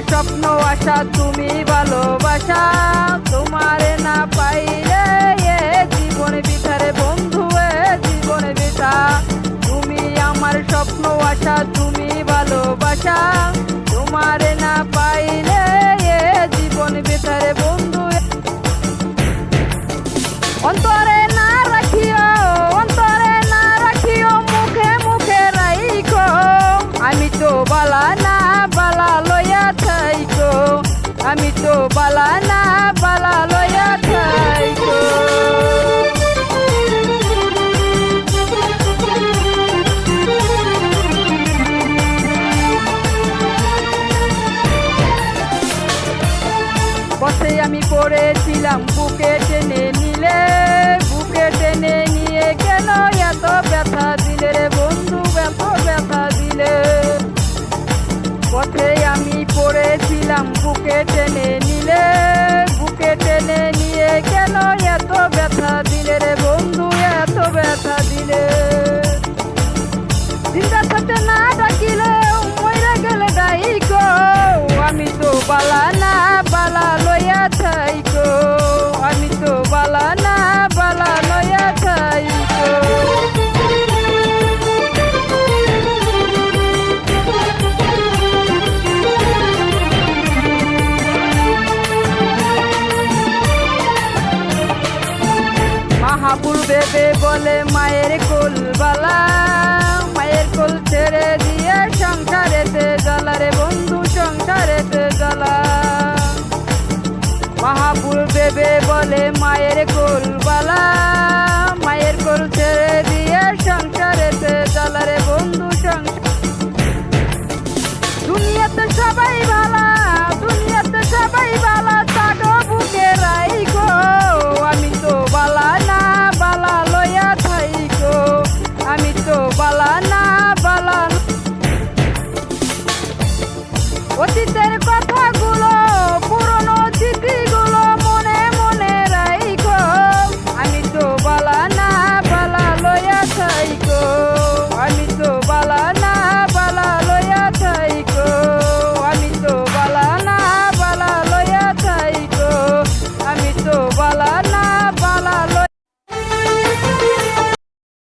স্বপ্ন আশা তুমি ভালোবাসা, তোমারে না পাইলে এ জীবন বৃথারে বন্ধু, এ জীবন বৃথা। তুমি আমার স্বপ্ন আশা তুমি ভালোবাসা, তোমারে না পাইলে এ জীবন বৃথারে বন্ধু। অন্তরে না রাখিও, অন্তরে না রাখিও, মুখে মুখে রাইখো। আমি তো বালা না বালা লইয়া থাইকো, আমি তো বালা না বালা লইয়া থাইকো। পথে আমি পড়েছিলাম বুকে টেনে নিলে, বুকে টেনে নিয়ে কেন এত ব্যথা দিলে রে বন্ধু, এত ব্যথা দিলে। পথে আমি পড়েছিলাম বুকে টেনে নিলে, বুকে টেনে নিয়ে কেন এত ব্যথা দিলে রে বন্ধু, এত ব্যথা দিলে। চিন্তা থাকতে না ডাকিলে মরে গেলে ডাইকো, আমি তো বালা না বালা লইয়া থাইকো, আমি তো বালা না বালা লইয়া থাইকো। মাহাপুর বেবে বলে মায়ের কোল বালা, মায়ের কোল ছেড়ে দিয়ে সংসারেতে জ্বালা রে বন্ধু, সংসারেতে জ্বালা। মাহাপুর বেবে বলে মায়ের কোল বালা,